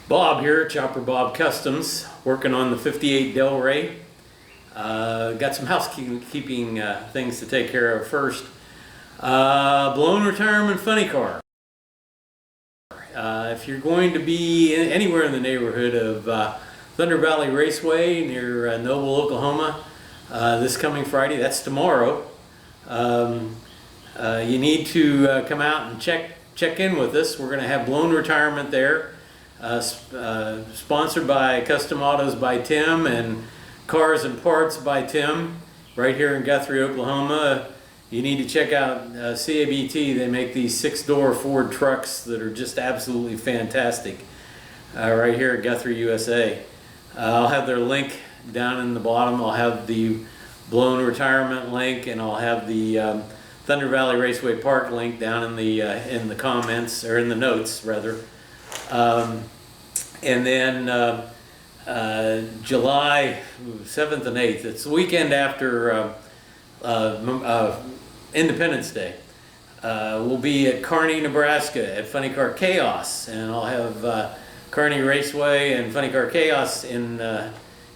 Bob here, Chopper Bob Customs, working on the 58 Delray. Got some housekeeping things to take care of first. Blown retirement funny car. If you're going to be anywhere in the neighborhood of Thunder Valley Raceway near Noble, Oklahoma, this coming Friday, that's tomorrow, you need to come out and check in with us. We're going to have blown retirement there. Sponsored by Custom Autos by Tim and Cars and Parts by Tim, right here in Guthrie, Oklahoma. You need to check out CABT. They make these 6-door Ford trucks that are just absolutely fantastic, right here at Guthrie, USA. I'll have their link down in the bottom. I'll have the blown retirement link, and I'll have the Thunder Valley Raceway Park link down in the comments, or in the notes rather. And then July 7th and 8th, it's the weekend after Independence Day. We'll be at Kearney, Nebraska at Funny Car Chaos, and I'll have Kearney Raceway and Funny Car Chaos in the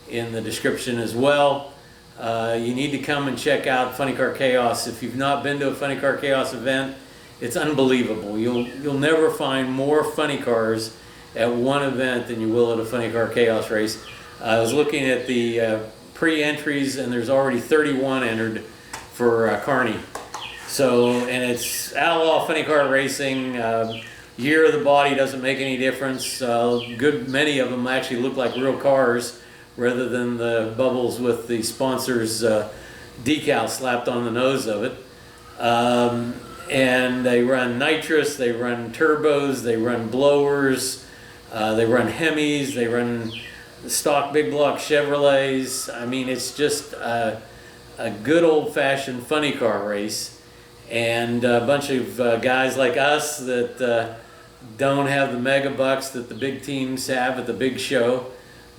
description as well. You need to come and check out Funny Car Chaos. If you've not been to a Funny Car Chaos event, it's unbelievable. You'll never find more funny cars at one event than you will at a Funny Car Chaos race. I was looking at the pre-entries, and there's already 31 entered for Kearney. So, and it's outlaw funny car racing. Year of the body doesn't make any difference. Many of them actually look like real cars rather than the bubbles with the sponsor's decal slapped on the nose of it. And they run nitrous, they run turbos, they run blowers, they run Hemis, they run stock big block Chevrolets. I mean, it's just a good old-fashioned funny car race, and a bunch of guys like us that don't have the mega bucks that the big teams have at the big show,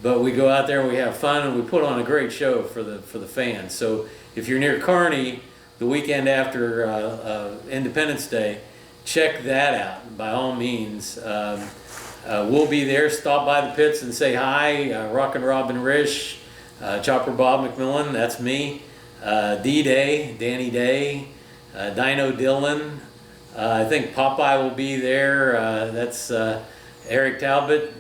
but we go out there and we have fun and we put on a great show for the fans. So if you're near Kearney the weekend after Independence Day, check that out by all means. We'll be there. Stop by the pits and say hi. Rockin' Robin Rish, Chopper Bob McMillan, that's me. D-Day, Danny Day, Dino Dillon. I think Popeye will be there. That's Eric Talbot.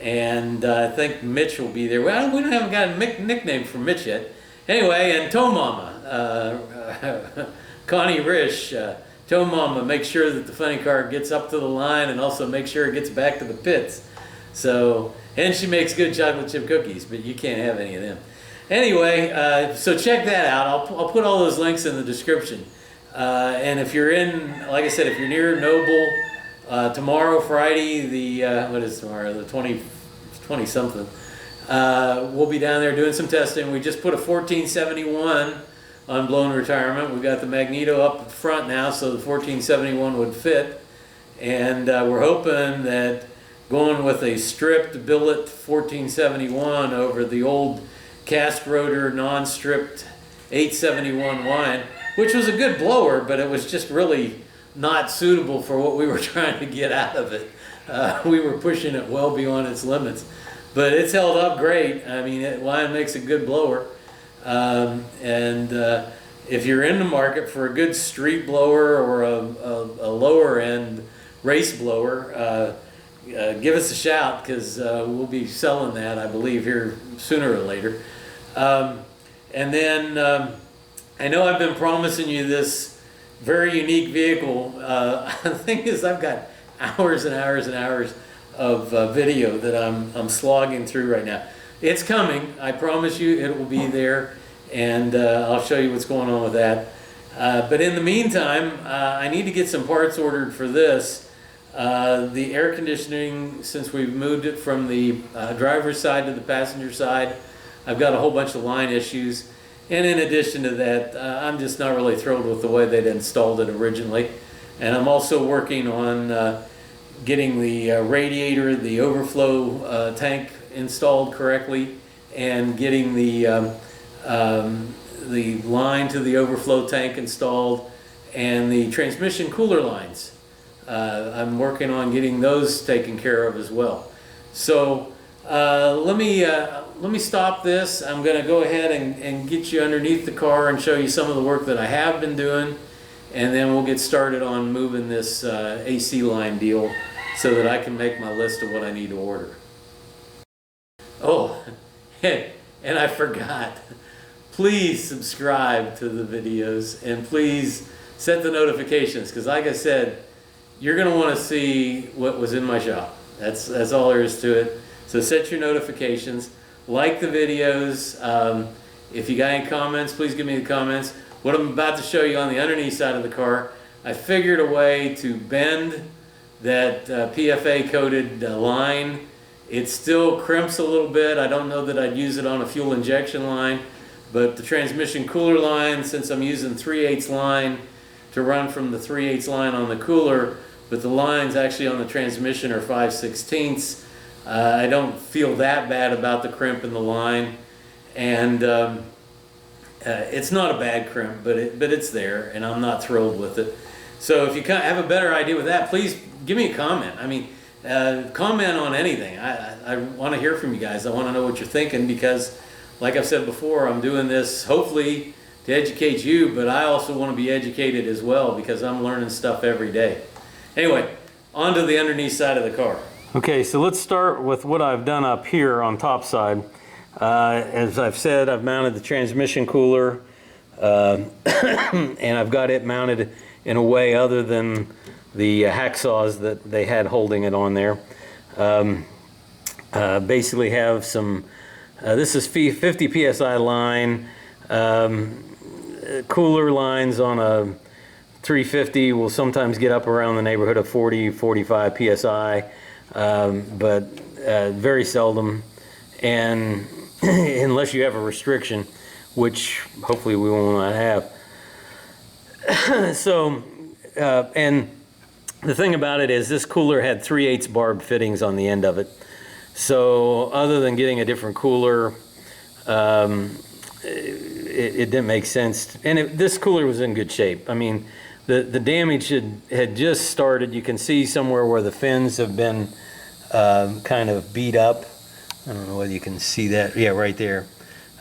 And I think Mitch will be there. Well, we haven't got a nickname for Mitch yet. Anyway, and Toe Mama, Connie Rish. Toe Mama makes sure that the funny car gets up to the line and also make sure it gets back to the pits. So, and she makes good chocolate chip cookies, but you can't have any of them. Anyway, so check that out. I'll put all those links in the description. And if you're in, like I said, if you're near Noble, tomorrow, Friday, what is tomorrow? The 20 something. We'll be down there doing some testing. We just put a 1471 on blown retirement. We've got the magneto up front now, so the 1471 would fit. And we're hoping that going with a stripped billet 1471 over the old cast rotor non-stripped 871 line, which was a good blower, but it was just really not suitable for what we were trying to get out of it. We were pushing it well beyond its limits, but it's held up great. I mean, wine makes a good blower. If you're in the market for a good street blower or a lower end race blower, give us a shout, because we'll be selling that, I believe, here sooner or later. And then I know I've been promising you this very unique vehicle. The thing is, I've got hours and hours and hours of video that I'm slogging through right now. It's coming. I promise you it will be there, and I'll show you what's going on with that. But in the meantime, I need to get some parts ordered for this. The air conditioning, since we've moved it from the driver's side to the passenger side, I've got a whole bunch of line issues. And in addition to that, I'm just not really thrilled with the way they'd installed it originally. And I'm also working on getting the radiator, the overflow tank installed correctly, and getting the line to the overflow tank installed, and the transmission cooler lines I'm working on getting those taken care of as well. So let me stop this. I'm going to go ahead and get you underneath the car and show you some of the work that I have been doing, and then we'll get started on moving this AC line deal so that I can make my list of what I need to order. Oh, and I forgot. Please subscribe to the videos and please set the notifications, because like I said, you're going to want to see what was in my shop. That's all there is to it. So set your notifications, like the videos. If you got any comments, please give me the comments. What I'm about to show you on the underneath side of the car, I figured a way to bend that PFA coated line. It still crimps a little bit. I don't know that I'd use it on a fuel injection line, but the transmission cooler line, since I'm using 3/8 line to run from the 3/8 line on the cooler, but the lines actually on the transmission are 5/16. I don't feel that bad about the crimp in the line, and it's not a bad crimp, but it's there, and I'm not thrilled with it. So if you have a better idea with that, please give me a comment. I mean, comment on anything. I want to hear from you guys. I want to know what you're thinking, because like I've said before, I'm doing this hopefully to educate you, but I also want to be educated as well, because I'm learning stuff every day. Anyway, on to the underneath side of the car. Okay, so let's start with what I've done up here on top side. As I've said, I've mounted the transmission cooler, and I've got it mounted in a way other than the hacksaws that they had holding it on there. Basically have some, this is 50 PSI line. Cooler lines on a 350 will sometimes get up around the neighborhood of 40, 45 PSI. But very seldom, and unless you have a restriction, which hopefully we will not have. So, and the thing about it is this cooler had 3/8 barb fittings on the end of it. So other than getting a different cooler, it didn't make sense. And this cooler was in good shape. I mean, the damage had just started. You can see somewhere where the fins have been kind of beat up. I don't know whether you can see that. Yeah, right there.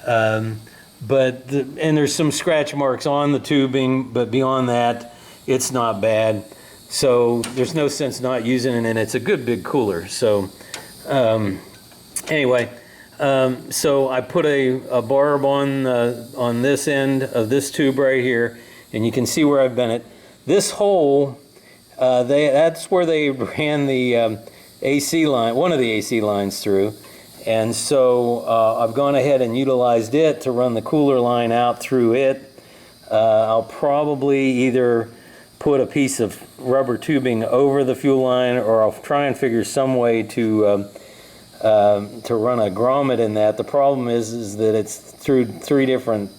And there's some scratch marks on the tubing, but beyond that, it's not bad. So there's no sense not using it, and it's a good big cooler. So anyway, so I put a barb on this end of this tube right here, and you can see where I've bent it. This hole, that's where they ran the AC line, one of the AC lines through. And so I've gone ahead and utilized it to run the cooler line out through it. I'll probably either put a piece of rubber tubing over the fuel line, or I'll try and figure some way to run a grommet in that. The problem is that it's through 3 different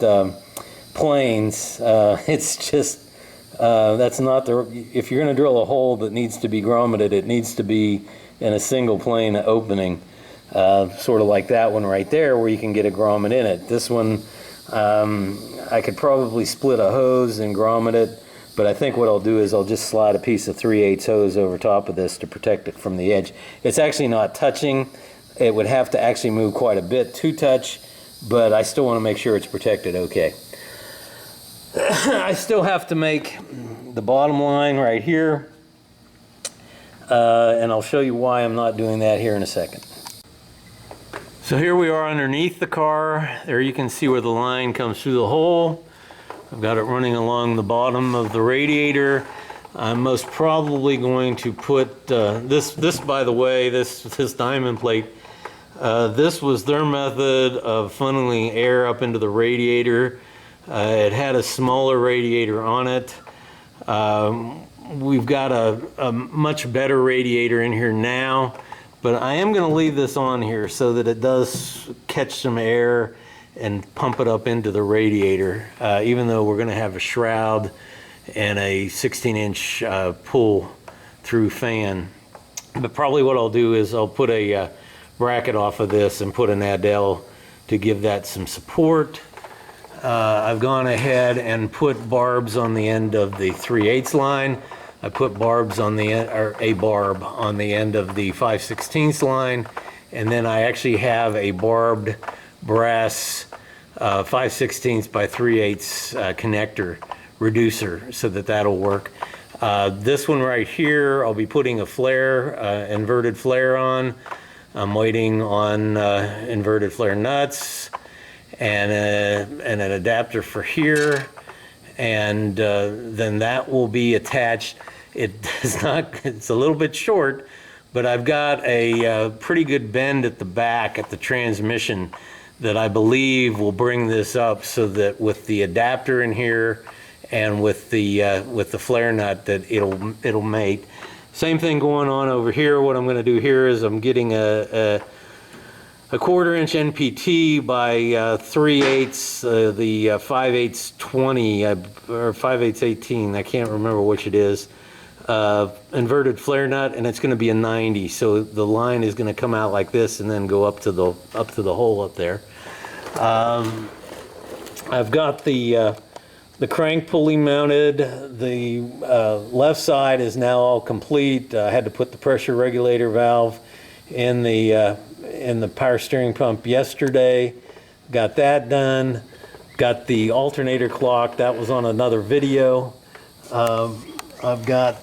planes. It's just that's not the. If you're going to drill a hole that needs to be grommeted, it needs to be in a single plane opening, sort of like that one right there, where you can get a grommet in it. This one, I could probably split a hose and grommet it, but I think what I'll do is I'll just slide a piece of 3/8 hose over top of this to protect it from the edge. It's actually not touching. It would have to actually move quite a bit to touch, but I still want to make sure it's protected okay. I still have to make the bottom line right here, and I'll show you why I'm not doing that here in a second. So here we are underneath the car. There you can see where the line comes through the hole. I've got it running along the bottom of the radiator. I'm most probably going to put this by the way, this diamond plate, this was their method of funneling air up into the radiator. It had a smaller radiator on it. We've got a much better radiator in here now, but I am going to leave this on here so that it does catch some air and pump it up into the radiator, even though we're going to have a shroud and a 16-inch pull-through fan. But probably what I'll do is I'll put a bracket off of this and put an Adele to give that some support. I've gone ahead and put barbs on the end of the 3/8 line. I put barbs on the end, or a barb on the end of the 5/16 line, and then I actually have a barbed brass 5/16 by 3/8 connector reducer, so that'll work. This one right here, I'll be putting a flare, inverted flare on. I'm waiting on inverted flare nuts and an adapter for here, and then that will be attached. It does not, it's a little bit short, but I've got a pretty good bend at the back at the transmission that I believe will bring this up, so that with the adapter in here and with the flare nut, that it'll mate. Same thing going on over here. What I'm going to do here is I'm getting a 1/4 inch NPT by 3/8, the 5/8 20 or 5/8 18. I can't remember which it is. Inverted flare nut, and it's going to be a 90. So the line is going to come out like this and then go up to the hole up there. I've got the crank pulley mounted. The left side is now all complete. I had to put the pressure regulator valve in the power steering pump yesterday. Got that done. Got the alternator clock. That was on another video. I've got,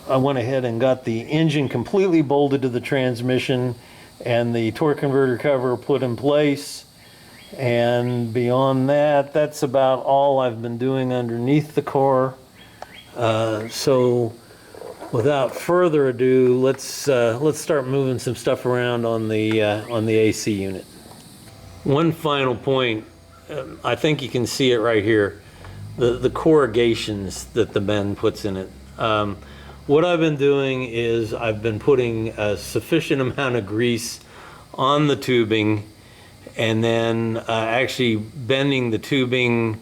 I went ahead and got the engine completely bolted to the transmission and the torque converter cover put in place. And beyond that, that's about all I've been doing underneath the car. So without further ado, let's start moving some stuff around on the AC unit. One final point, I think you can see it right here. The corrugations that the bend puts in it. What I've been doing is I've been putting a sufficient amount of grease on the tubing, and then actually bending the tubing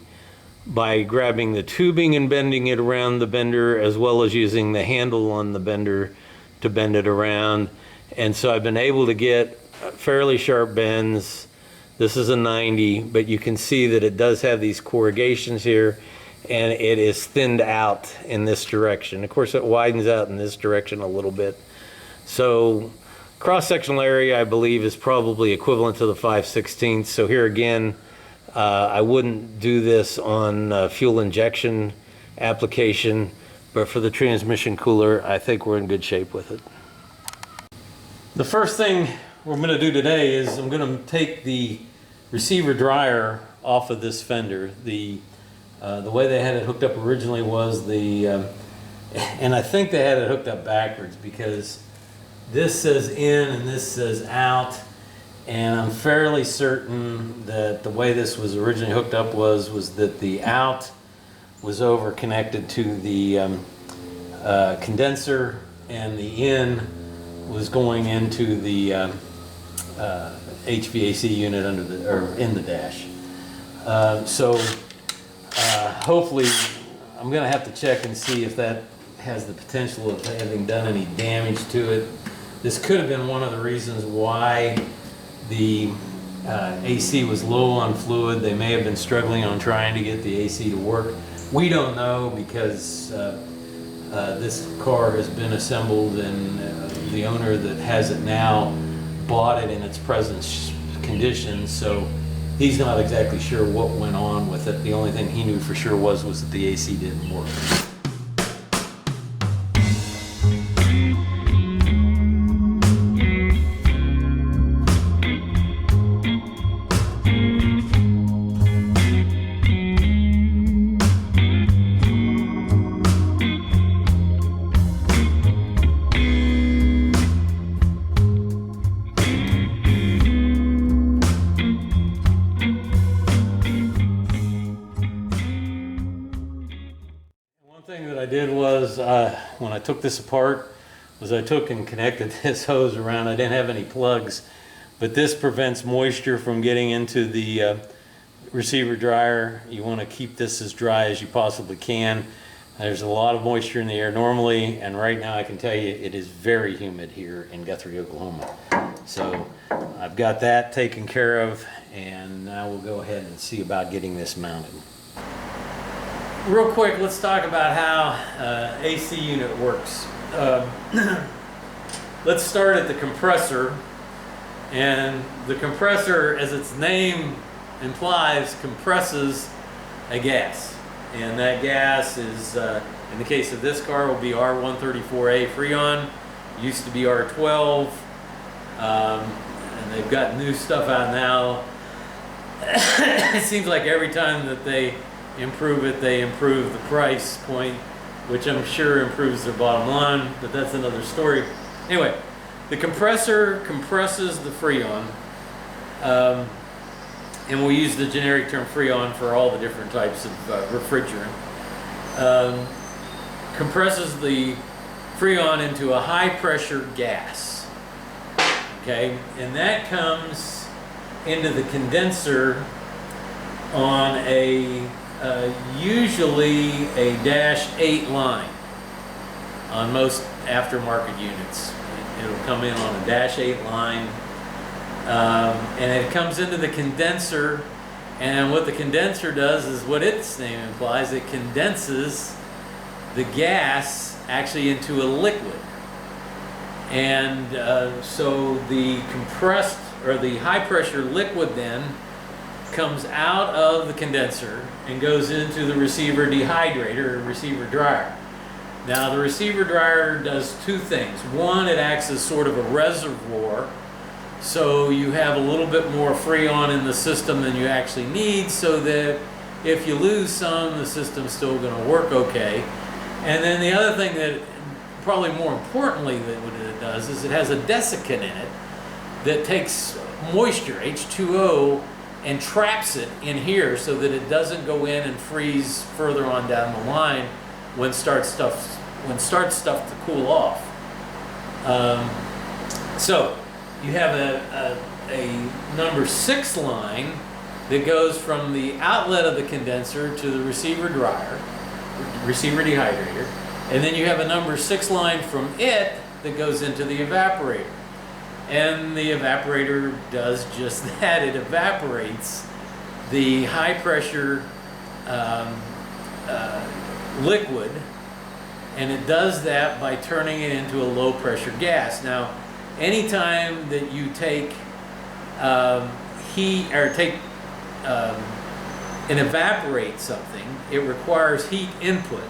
by grabbing the tubing and bending it around the bender, as well as using the handle on the bender to bend it around. And so I've been able to get fairly sharp bends. This is a 90, but you can see that it does have these corrugations here, and it is thinned out in this direction. Of course, it widens out in this direction a little bit. So cross-sectional area, I believe, is probably equivalent to the 5/16. So here again, I wouldn't do this on fuel injection application, but for the transmission cooler, I think we're in good shape with it. The first thing we're going to do today is I'm going to take the receiver dryer off of this fender. The way they had it hooked up originally was and I think they had it hooked up backwards, because this says in and this says out, and I'm fairly certain that the way this was originally hooked up was that the out was over connected to the condenser, and the in was going into the HVAC unit in the dash. Hopefully, I'm going to have to check and see if that has the potential of having done any damage to it. This could have been one of the reasons why the AC was low on fluid. They may have been struggling on trying to get the AC to work. We don't know, because this car has been assembled, and the owner that has it now bought it in its present condition, so he's not exactly sure what went on with it. The only thing he knew for sure was that the AC didn't work. I did was, when I took this apart, was I took and connected this hose around. I didn't have any plugs, but this prevents moisture from getting into the receiver dryer. You want to keep this as dry as you possibly can. There's a lot of moisture in the air normally, and right now I can tell you it is very humid here in Guthrie, Oklahoma. So I've got that taken care of, and now we'll go ahead and see about getting this mounted. Real quick, let's talk about how AC unit works. Let's start at the compressor. And the compressor, as its name implies, compresses a gas. And that gas is, in the case of this car, will be R134A Freon. Used to be R12. And they've got new stuff out now. It seems like every time that they improve it, they improve the price point, which I'm sure improves their bottom line, but that's another story. Anyway, the compressor compresses the Freon, and we'll use the generic term Freon for all the different types of refrigerant. Compresses the Freon into a high pressure gas, okay, and that comes into the condenser on a usually a -8 line on most aftermarket units. It'll come in on a -8 line, and it comes into the condenser, and what the condenser does is what its name implies, it condenses the gas actually into a liquid. And so the compressed or the high pressure liquid then comes out of the condenser and goes into the receiver dehydrator or receiver dryer. Now the receiver dryer does two things. One, it acts as sort of a reservoir, so you have a little bit more Freon in the system than you actually need, so that if you lose some, the system's still going to work okay. And then the other thing that, probably more importantly, that what it does is it has a desiccant in it that takes moisture, H2O, and traps it in here so that it doesn't go in and freeze further on down the line when starts stuff to cool off. So you have a number 6 line that goes from the outlet of the condenser to the receiver dryer, receiver dehydrator, and then you have a number 6 line from it that goes into the evaporator. And the evaporator does just that. It evaporates the high pressure liquid, and it does that by turning it into a low pressure gas. Now, anytime that you take heat or and evaporate something, it requires heat input.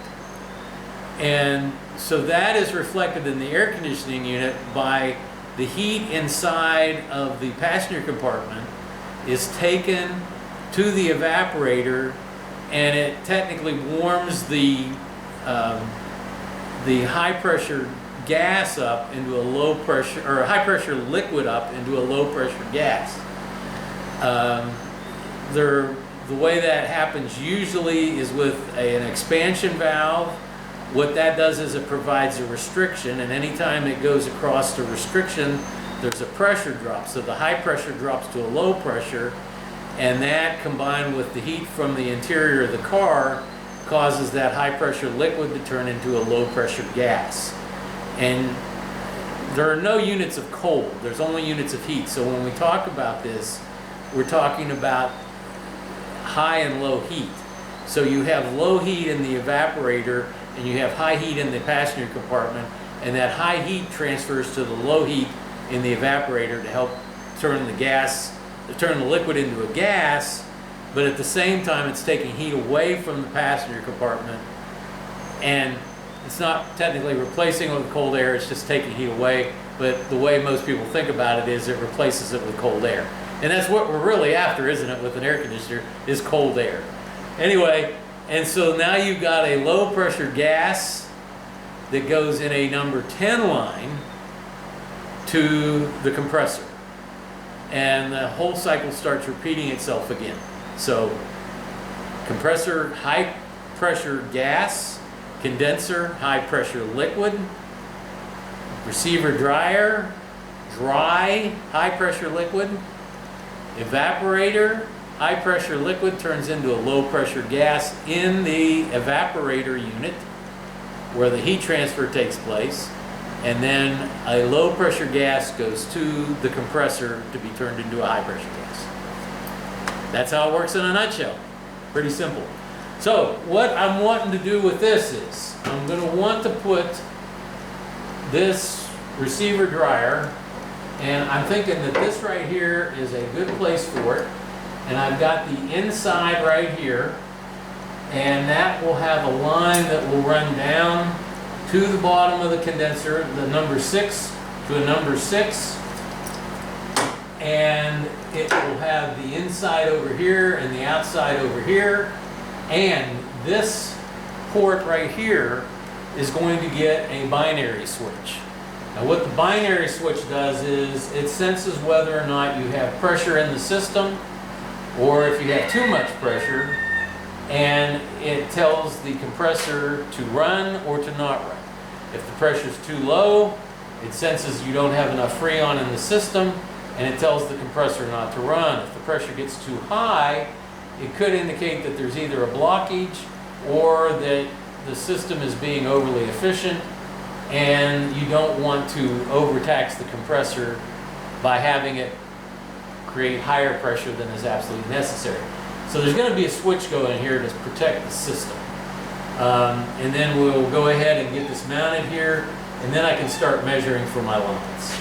And so that is reflected in the air conditioning unit by the heat inside of the passenger compartment is taken to the evaporator, and it technically warms the high pressure gas up into a low pressure, or a high pressure liquid up into a low pressure gas. The way that happens usually is with an expansion valve. What that does is it provides a restriction, and anytime it goes across the restriction, there's a pressure drop. So the high pressure drops to a low pressure, and that combined with the heat from the interior of the car causes that high pressure liquid to turn into a low pressure gas. And there are no units of cold, there's only units of heat. So when we talk about this, we're talking about high and low heat. So you have low heat in the evaporator, and you have high heat in the passenger compartment, and that high heat transfers to the low heat in the evaporator to help turn the liquid into a gas, but at the same time it's taking heat away from the passenger compartment, and it's not technically replacing it with cold air, it's just taking heat away, but the way most people think about it is it replaces it with cold air. And that's what we're really after, isn't it, with an air conditioner, is cold air. Anyway, and so now you've got a low pressure gas that goes in a number 10 line to the compressor. And the whole cycle starts repeating itself again. So compressor, high pressure gas, condenser, high pressure liquid, receiver dryer, dry, high pressure liquid, evaporator, high pressure liquid turns into a low pressure gas in the evaporator unit where the heat transfer takes place, and then a low pressure gas goes to the compressor to be turned into a high pressure gas. That's how it works in a nutshell. Pretty simple. So what I'm wanting to do with this is, I'm going to want to put this receiver dryer, and I'm thinking that this right here is a good place for it. And I've got the inside right here, and that will have a line that will run down to the bottom of the condenser, the number 6 to a number 6. And it will have the inside over here and the outside over here. And this port right here is going to get a binary switch. Now what the binary switch does is it senses whether or not you have pressure in the system or if you have too much pressure, and it tells the compressor to run or to not run. If the pressure is too low, it senses you don't have enough freon in the system, and it tells the compressor not to run. If the pressure gets too high, it could indicate that there's either a blockage or that the system is being overly efficient, and you don't want to overtax the compressor by having it create higher pressure than is absolutely necessary. So there's going to be a switch going here to protect the system. And then we'll go ahead and get this mounted here, and then I can start measuring for my lines.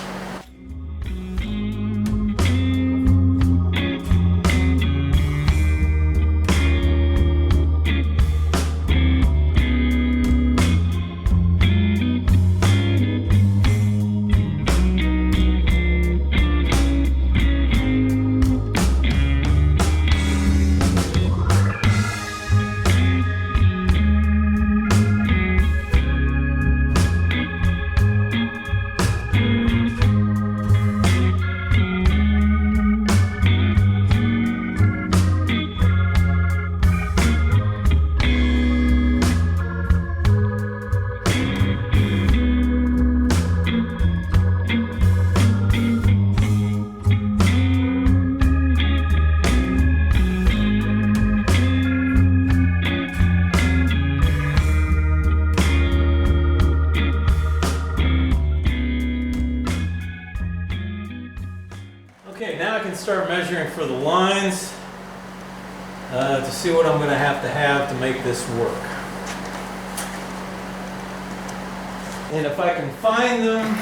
Okay, now I can start measuring for the lines to see what I'm going to have to make this work. And if I can find them,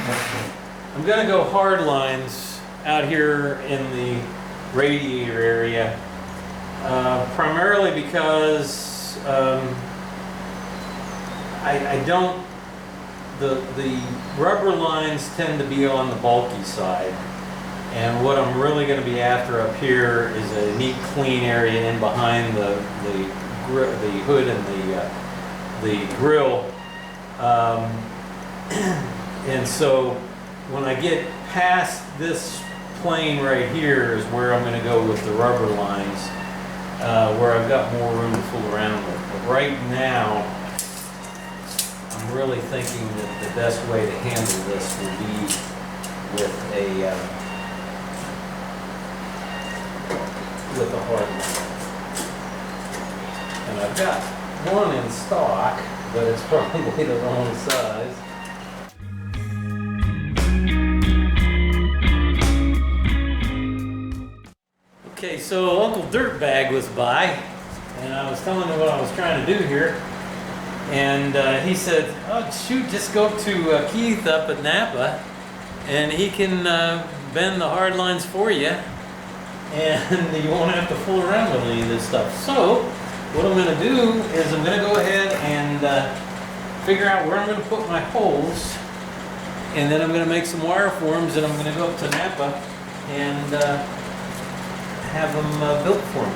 I'm going to go hard lines out here in the radiator area, primarily because I don't, the rubber lines tend to be on the bulky side. And what I'm really going to be after up here is a neat clean area in behind the hood and the grill. And so when I get past this plane right here is where I'm going to go with the rubber lines, where I've got more room to fool around with. But right now, I'm really thinking that the best way to handle this will be with a hard line. And I've got one in stock, but it's probably the wrong size. Okay, so Uncle Dirtbag was by, and I was telling him what I was trying to do here. And he said, oh shoot, just go to Keith up at Napa, and he can bend the hard lines for you. And you won't have to fool around with any of this stuff. So what I'm going to do is I'm going to go ahead and figure out where I'm going to put my holes, and then I'm going to make some wire forms, and I'm going to go up to Napa and have them built for me.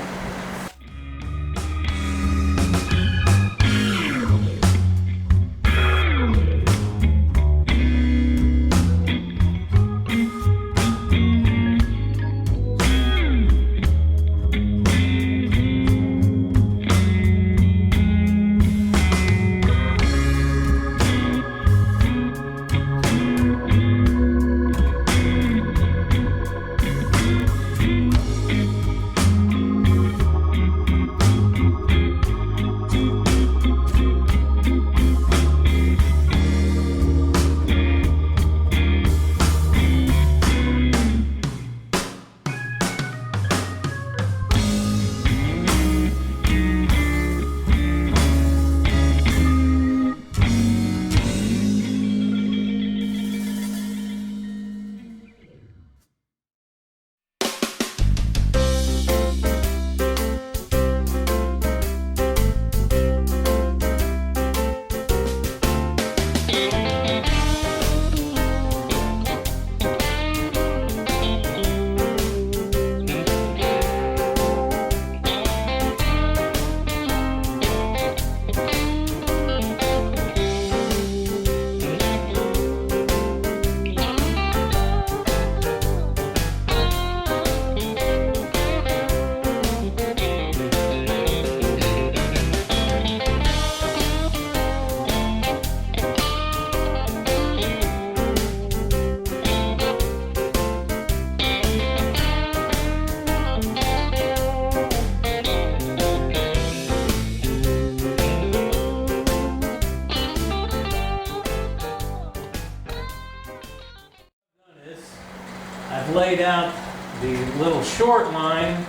out the little short line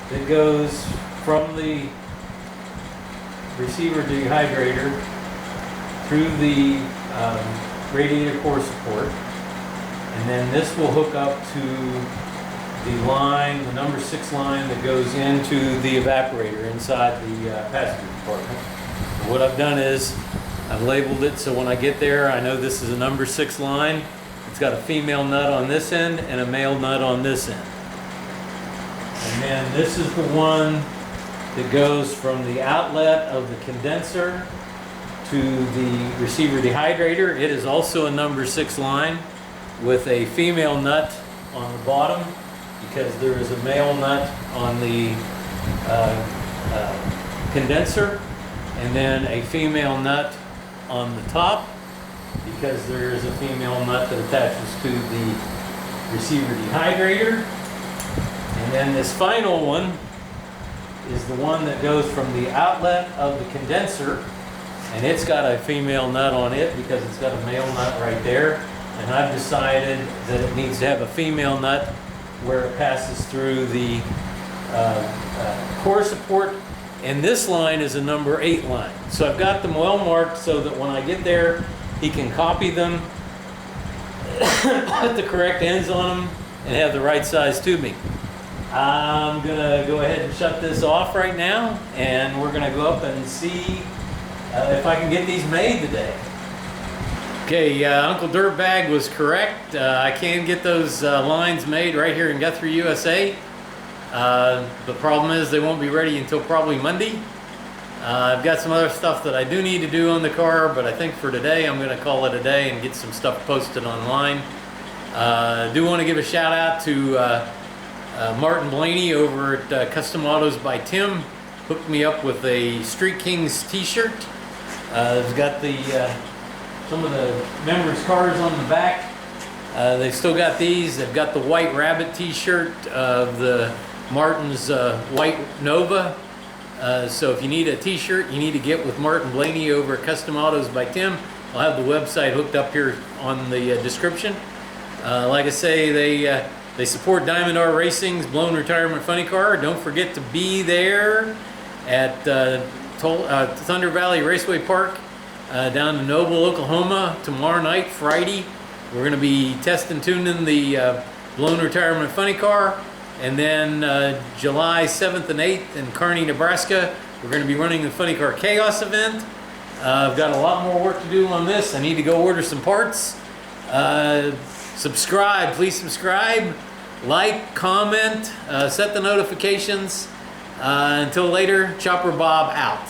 that goes from the receiver dehydrator through the radiator core support, and then this will hook up to the line, the number 6 line that goes into the evaporator inside the passenger compartment. And what I've done is I've labeled it so when I get there I know this is a number 6 line. It's got a female nut on this end and a male nut on this end. And then this is the one that goes from the outlet of the condenser to the receiver dehydrator. It is also a number 6 line with a female nut on the bottom because there is a male nut on the condenser, and then a female nut on the top because there is a female nut that attaches to the receiver dehydrator. And then this final one is the one that goes from the outlet of the condenser, and it's got a female nut on it because it's got a male nut right there. And I've decided that it needs to have a female nut where it passes through the core support. And this line is a number 8 line. So I've got them well marked so that when I get there, he can copy them, put the correct ends on them, and have the right size to me. I'm gonna go ahead and shut this off right now, and we're gonna go up and see if I can get these made today. Okay, Uncle Dirtbag was correct. I can get those lines made right here in Guthrie, USA. The problem is they won't be ready until probably Monday. I've got some other stuff that I do need to do on the car, but I think for today I'm going to call it a day and get some stuff posted online. I do want to give a shout out to Martin Blaney over at Custom Autos by Tim. Hooked me up with a Street Kings t-shirt. It's got the some of the members' cars on the back. They've still got these. They've got the White Rabbit t-shirt of the Martin's White Nova. So if you need a t-shirt, you need to get with Martin Blaney over at Custom Autos by Tim. I'll have the website hooked up here on the description. Like I say, they support Diamond R Racing's Blown Retirement Funny Car. Don't forget to be there at Thunder Valley Raceway Park down in Noble, Oklahoma tomorrow night, Friday. We're going to be testing, tuning the Blown Retirement Funny Car. And then July 7th and 8th in Kearney, Nebraska, we're going to be running the Funny Car Chaos event. I've got a lot more work to do on this. I need to go order some parts. Subscribe, please subscribe. Like, comment, set the notifications. Until later, Chopper Bob out.